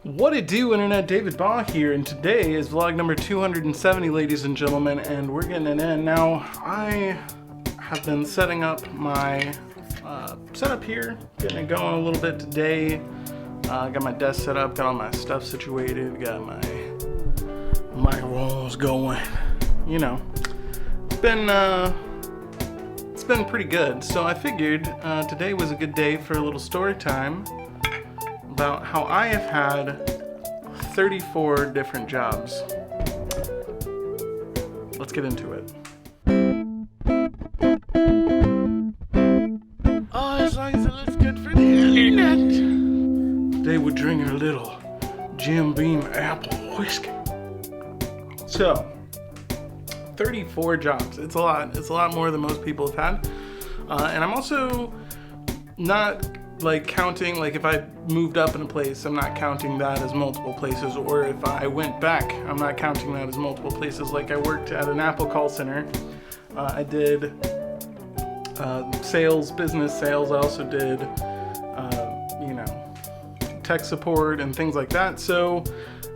What it do, Internet? David Baugh here, and today is vlog number 270, ladies and gentlemen, and we're getting it in. Now, I have been setting up my setup here, getting it going a little bit today. Got my desk set up, got all my stuff situated, got my microphones going. You know, it's been pretty good. So I figured today was a good day for a little story time about how I have had 34 different jobs. Let's get into it. Oh, as long as it looks good for the internet. Today we're drinking a little Jim Beam apple whiskey. So, 34 jobs. It's a lot. It's a lot more than most people have had. And I'm also not like counting, like if I moved up in a place, I'm not counting that as multiple places, or if I went back, I'm not counting that as multiple places. Like I worked at an Apple call center. I did business sales. I also did, tech support and things like that. So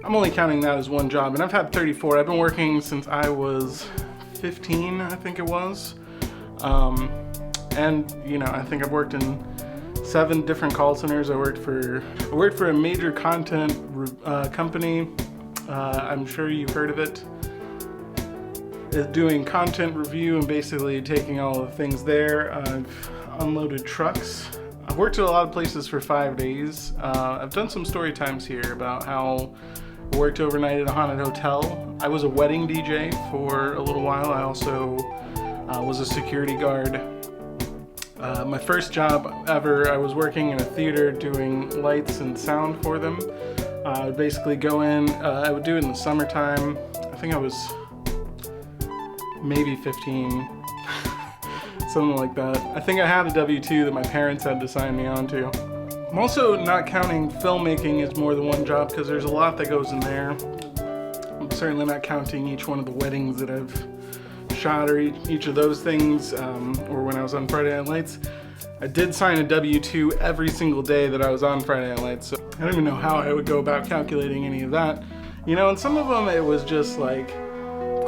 I'm only counting that as one job, and I've had 34. I've been working since I was 15, I think it was. And I think I've worked in 7 different call centers. I worked for a major content company. I'm sure you've heard of it. It's doing content review and basically taking all the things there. I've unloaded trucks. I've worked at a lot of places for 5 days. I've done some story times here about how I worked overnight at a haunted hotel. I was a wedding DJ for a little while. I also was a security guard. My first job ever, I was working in a theater doing lights and sound for them. I would basically go in, I would do it in the summertime. I think I was maybe 15, something like that. I think I had a W-2 that my parents had to sign me onto. I'm also not counting filmmaking as more than one job because there's a lot that goes in there. I'm certainly not counting each one of the weddings that I've shot or each of those things, or when I was on Friday Night Lights. I did sign a W-2 every single day that I was on Friday Night Lights, so I don't even know how I would go about calculating any of that. And some of them it was just like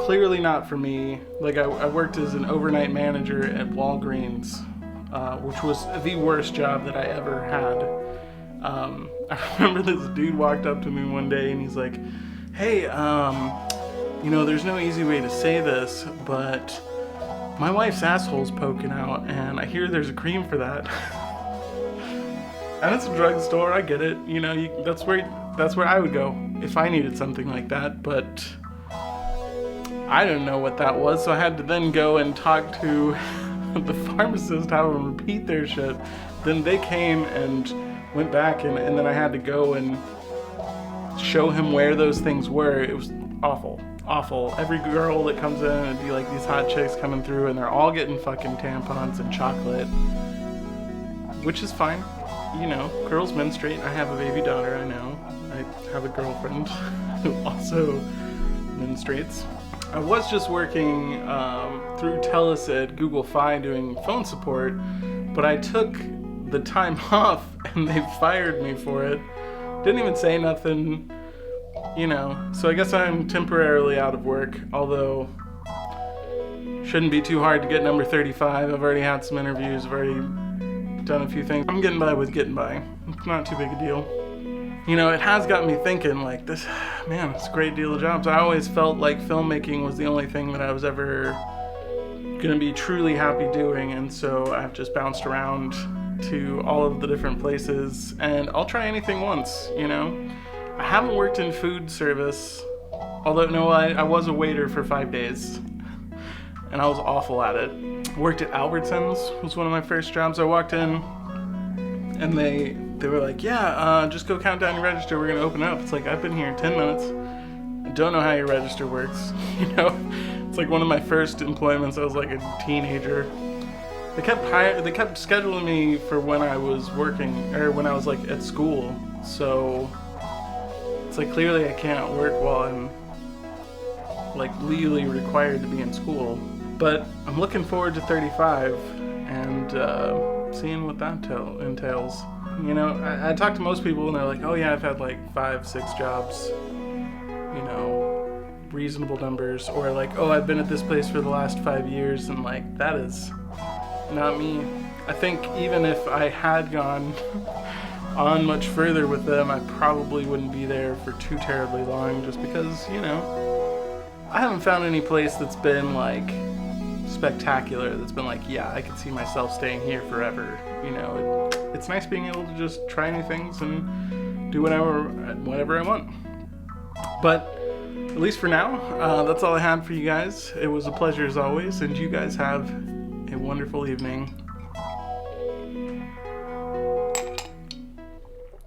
clearly not for me. Like I worked as an overnight manager at Walgreens, which was the worst job that I ever had. I remember this dude walked up to me one day and he's like, hey, there's no easy way to say this, but my wife's asshole's poking out, and I hear there's a cream for that. And it's a drugstore, I get it. That's where I would go if I needed something like that, but I didn't know what that was, so I had to then go and talk to the pharmacist, have them repeat their shit. Then they came and went back, and then I had to go and show him where those things were. It was awful. Every girl that comes in, it'd be like these hot chicks coming through and they're all getting fucking tampons and chocolate, which is fine. Girls menstruate. I have a baby daughter, I know. I have a girlfriend who also menstruates. I was just working through Telus at Google Fi doing phone support, but I took the time off and they fired me for it. Didn't even say nothing. So I guess I'm temporarily out of work, although shouldn't be too hard to get number 35. I've already had some interviews, I've already done a few things. I'm getting by with getting by. It's not too big a deal. It has got me thinking like this, man, it's a great deal of jobs. I always felt like filmmaking was the only thing that I was ever gonna be truly happy doing, and so I've just bounced around to all of the different places, and I'll try anything once, I haven't worked in food service, although no, I was a waiter for 5 days, and I was awful at it. Worked at Albertsons, was one of my first jobs. I walked in, and they were like, yeah, just go count down your register, we're gonna open up. It's like, I've been here 10 minutes, I don't know how your register works, It's like one of my first employments. I was like a teenager. They kept scheduling me for when I was working, or when I was like at school, so it's like clearly I can't work while I'm like legally required to be in school. But I'm looking forward to 35 and seeing what that entails. You know, I talk to most people and they're like, oh yeah, I've had like 5-6 jobs, you know, reasonable numbers, or like, oh, I've been at this place for the last 5 years, and like, that is not me. I think even if I had gone on much further with them, I probably wouldn't be there for too terribly long, just because, you know, I haven't found any place that's been like spectacular, that's been like, yeah, I could see myself staying here forever. You know, it's nice being able to just try new things and do whatever I want. But at least for now, that's all I had for you guys. It was a pleasure as always, and you guys have a wonderful evening.